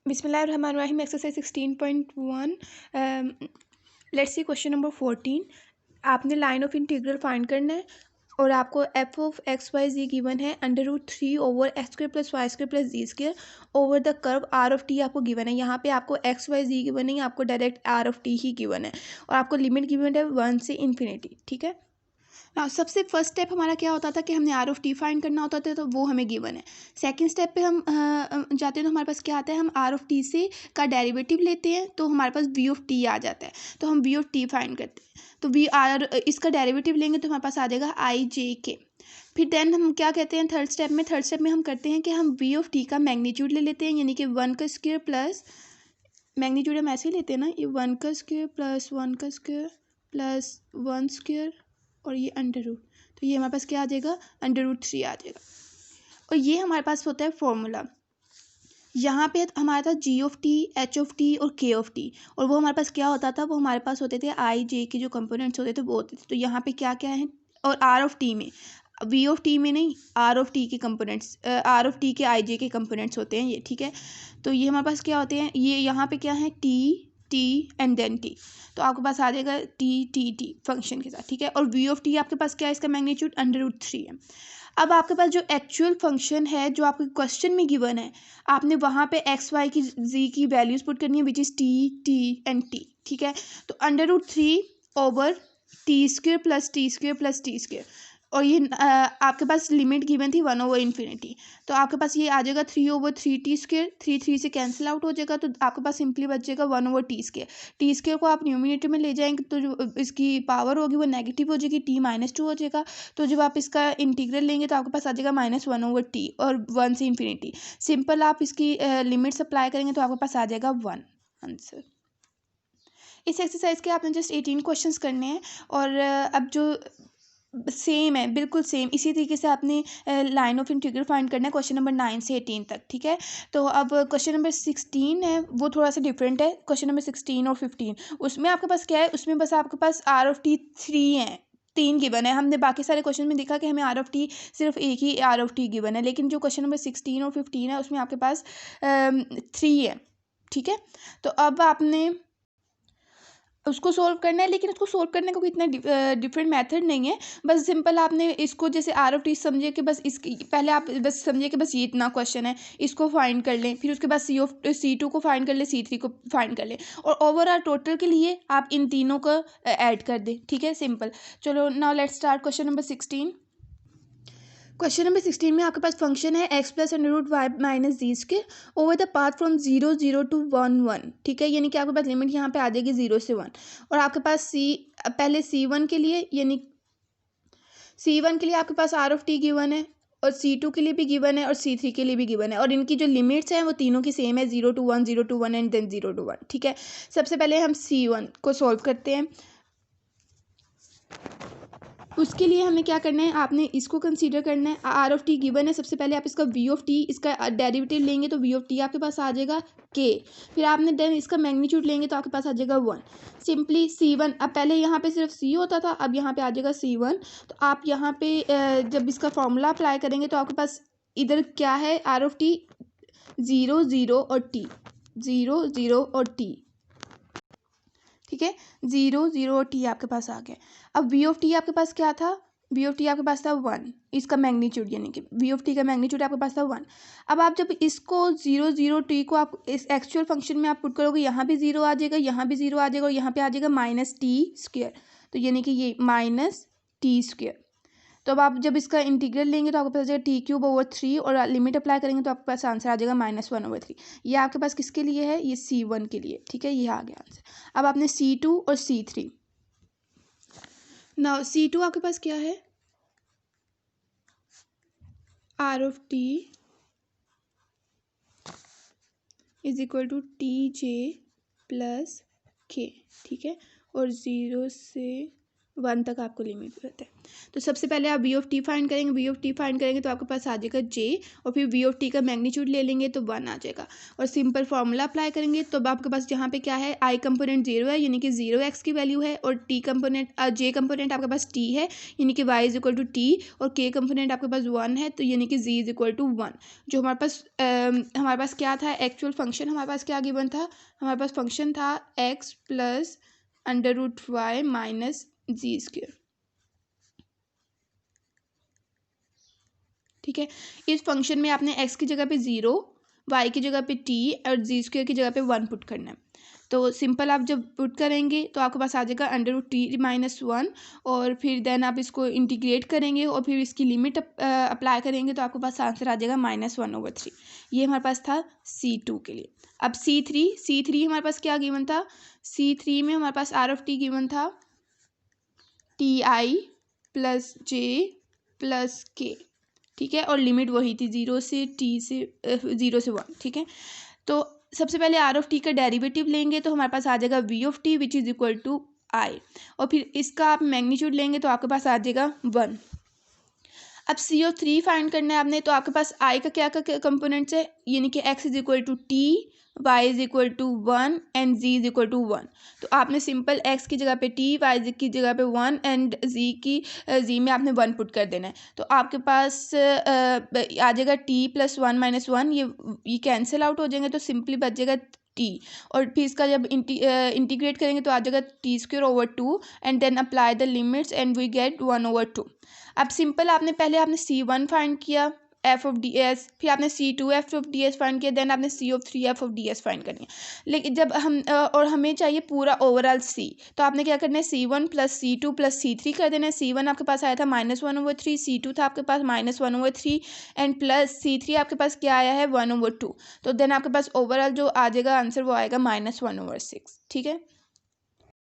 बिस्मिल्लाहिर्रहमानिर्रहीम exercise 16.1 let's see question number 14। आपने line of integral find करना है और आपको F of X Y Z given है √3 over X square plus Y square plus Z square over the curve R of T आपको given है। यहाँ पे आपको एक्स वाई जी गिवन नहीं, आपको direct are of T he given है और आपको लिमिट गिवन है 1 से इन्फिनिटी। ठीक है ना। सबसे फर्स्ट स्टेप हमारा क्या होता था कि हमने आर ऑफ टी फाइंड करना होता था, तो वो हमें गिवन है। सेकंड स्टेप पे हम जाते हैं तो हमारे पास क्या आता है, हम आर ऑफ टी से का डेरिवेटिव लेते हैं तो हमारे पास वी ऑफ टी आ जाता है, तो हम वी ऑफ टी फाइंड करते हैं। तो वी आर इसका डेरिवेटिव लेंगे तो हमारे पास आ जाएगा आई जे के। फिर देन हम क्या कहते हैं थर्ड स्टेप में हम करते हैं कि हम वी ऑफ टी का मैग्नीट्यूड ले लेते हैं, यानी कि 1 का स्क्वायर प्लस मैग्नीट्यूड हम ऐसे ही लेते हैं ना, ये 1 का स्क्वायर प्लस 1 का स्क्वायर प्लस 1 स्क्वायर और ये अंडर रूट, तो ये हमारे पास क्या आ जाएगा, √3 आ जाएगा। और ये हमारे पास होता है फॉर्मूला। यहाँ पे हमारा था G of t, H of t और के ऑफ टी, और वो हमारे पास क्या होता था, वो हमारे पास होते थे आई जे के जो कंपोनेंट्स होते थे वो होते थे। तो यहाँ पे क्या क्या है, और आर ऑफ टी में, वी ऑफ टी में नहीं, आर ऑफ टी के कंपोनेंट्स, आर ऑफ टी के आई जे के कंपोनेंट्स होते हैं ये। ठीक है, तो ये हमारे पास क्या होते हैं, ये यहाँ पे क्या है T T and then T, तो आपके पास आ जाएगा टी टी टी फंक्शन के साथ। ठीक है, और वी ऑफ टी आपके पास क्या है, इसका मैग्नीट्यूड √3 है। अब आपके पास जो एक्चुअल फंक्शन है जो आपके क्वेश्चन में गिवन है, आपने वहाँ पे एक्स वाई की जी की वैल्यूज पुट करनी है which is T T and T. ठीक है, तो √3 over T square plus T square plus T square, और ये आपके पास लिमिट गिवन थी 1 ओवर इन्फिनिटी, तो आपके पास ये आ जाएगा 3 ओवर 3 टी स्क्वेयर, 3 से कैंसिल आउट हो जाएगा, तो आपके पास सिंपली बच जाएगा 1 over T square. T square को आप न्यूमिनेटर में ले जाएंगे तो जो इसकी पावर होगी वो नेगेटिव हो जाएगी, टी -2 हो जाएगा, तो जब आप इसका इंटीग्रल लेंगे तो आपके पास आ जाएगा -1 ओवर टी और 1 से इन्फिनिटी। सिंपल आप इसकी लिमिट्स अप्लाई करेंगे तो आपके पास आ जाएगा 1 आंसर। इस एक्सरसाइज के आपने जस्ट 18 क्वेश्चंस करने हैं, और अब जो सेम है बिल्कुल सेम इसी तरीके से आपने लाइन ऑफ इंटीग्रल फाइंड करना है क्वेश्चन नंबर 9 से 18 तक। ठीक है, तो अब क्वेश्चन नंबर 16 है वो थोड़ा सा डिफरेंट है, क्वेश्चन नंबर 16 और 15 उसमें आपके पास क्या है, उसमें बस आपके पास आर ऑफ टी 3 है, 3 गिवन है। हमने बाकी सारे क्वेश्चन में देखा कि हमें आर ऑफ टी सिर्फ एक ही आर ऑफ टी गिवन है, लेकिन जो क्वेश्चन नंबर 16 और 15 है उसमें आपके पास 3 है। ठीक है, तो अब आपने उसको सोल्व करना है, लेकिन उसको सोल्व करने का कोई इतना डिफरेंट मेथड नहीं है। बस सिंपल आपने इसको जैसे आर ऑफ टी समझिए कि बस इसकी पहले आप बस समझिए कि बस ये इतना क्वेश्चन है, इसको फाइंड कर लें, फिर उसके बाद C2 को फाइंड कर लें, C3 को फाइंड कर लें, और ओवरऑल टोटल के लिए आप इन तीनों को ऐड कर दें। ठीक है, सिंपल। चलो now let's start question number 16। Question number 16 में आपके पास फंक्शन है x plus √y minus Z square over the path from 0 0 to 1 1। ठीक है, यानी कि आपके पास लिमिट यहाँ पे आ जाएगी 0 से 1, और आपके पास पहले C1 के लिए, यानी C1 के लिए आपके पास आर ऑफ टी गिवन है, और C2 के लिए भी गिवन है, और C3 के लिए भी गिवन है, और इनकी जो लिमिट्स हैं वो तीनों की सेम है, 0 to 1 0 to 1 and then 0 to 1। ठीक है, सबसे पहले हम C1 को सॉल्व करते हैं। उसके लिए हमें क्या करना है, आपने इसको कंसीडर करना है, आर ऑफ टी गिवन है, सबसे पहले आप इसका वी ऑफ टी, इसका डेरिवेटिव लेंगे तो वी ऑफ टी आपके पास आ जाएगा के, फिर आपने देन इसका मैग्नीट्यूड लेंगे तो आपके पास आ जाएगा 1। सिंपली C1, अब पहले यहाँ पे सिर्फ C होता था, अब यहाँ पे आ जाएगा C1, तो आप यहाँ पे जब इसका फॉर्मूला अप्लाई करेंगे तो आपके पास इधर क्या है, आर ऑफ टी 0 0 और टी, 0 0 और टी। ठीक है, 0 0 और टी आपके पास आ गया। अब वी ऑफ टी आपके पास क्या था, वी ऑफ टी आपके पास था 1, इसका मैग्नीट्यूड, यानी कि वी ऑफ टी का मैग्नीट्यूड आपके पास था 1। अब आप जब इसको 0 0 टी को आप इस एक्चुअल फंक्शन में आप पुट करोगे, यहाँ भी 0 आ जाएगा, यहाँ भी 0 आ जाएगा, और यहाँ पे आ जाएगा -t², तो यानी कि ये -t²। तो अब आप जब इसका इंटीग्रल लेंगे तो आपके पास आ जाएगा t³/3, और लिमिट अप्लाई करेंगे तो आपके पास आंसर आ जाएगा -1/3। ये आपके पास किसके लिए है, ये C1 के लिए। ठीक है, ये आ गया आंसर। अब आपने C2 और C3, नाउ C2 आपके पास क्या है, R of T is equal to TJ plus K। ठीक है, और 0 से 1 तक आपको लिमिट रहता है। तो सबसे पहले आप वी ऑफ टी फाइंड करेंगे, वी ऑफ टी फाइंड करेंगे तो आपके पास आ जाएगा जे, और फिर वी ऑफ टी का मैग्नीट्यूड ले लेंगे तो 1 आ जाएगा, और सिंपल फार्मूला अप्लाई करेंगे तो अब आपके पास जहाँ पे क्या है, आई कंपोनेंट 0 है यानी कि 0x की वैल्यू है, और टी कंपोनेंट जे कंपोनेंट आपके पास टी है यानी कि y is equal to T, और के कंपोनेंट आपके पास 1 है तो यानी कि z इज इक्वल टू 1। जो हमारे पास क्या था एक्चुअल फंक्शन, हमारे पास क्या गिवन था, हमारे पास फंक्शन था x plus under root y minus g square. ठीक है, इस फंक्शन में आपने x की जगह पे 0, y की जगह पे t और जी स्क्वेयर की जगह पे 1 पुट करना है। तो सिंपल आप जब पुट करेंगे तो आपके पास आ जाएगा अंडर रूट टी माइनस 1, और फिर देन आप इसको इंटीग्रेट करेंगे और फिर इसकी लिमिट अप्लाई करेंगे तो आपके पास आंसर आ जाएगा -1/3। ये हमारे पास था C2 के लिए। अब C3 हमारे पास क्या गिवन था, C3 में हमारे पास आर ऑफ टी गिवन था TI plus J plus K। ठीक है, और लिमिट वही थी 0 से 1। ठीक है, तो सबसे पहले आर ऑफ टी का डेरिवेटिव लेंगे तो हमारे पास आ जाएगा V of t which is equal to I, और फिर इसका आप मैग्नीट्यूड लेंगे तो आपके पास आ जाएगा 1। अब CO3 फाइंड करना है आपने, तो आपके पास आई का क्या कंपोनेंट्स है, यानी कि x is equal to T, Y is equal to 1 and z is equal to 1। तो आपने सिंपल x की जगह पे t, y की जगह पे 1 एंड z में आपने 1 पुट कर देना है। तो आपके पास आ जाएगा t प्लस 1 माइनस 1, ये कैंसिल आउट हो जाएंगे तो सिंपली बच जाएगा t, और फिर इसका जब इंटीग्रेट करेंगे तो आ जाएगा t²/2 and then apply the limits and we get 1/2। अब सिंपल आपने C1 फाइंड किया एफ ऑफ डी एस, फिर आपने C2 F of D S find किया, देन आपने CO3 F of D S find करनी है। लेकिन जब और हमें चाहिए पूरा ओवरऑल C, तो आपने क्या करना है, C1 plus C2 plus C3 कर देना है। C1 आपके पास आया था -1/3, C2 था आपके पास -1/3 एंड प्लस C3 आपके पास क्या आया है 1/2। तो देन आपके पास ओवरऑल जो आ जाएगा आंसर वो आएगा -1/6। ठीक है।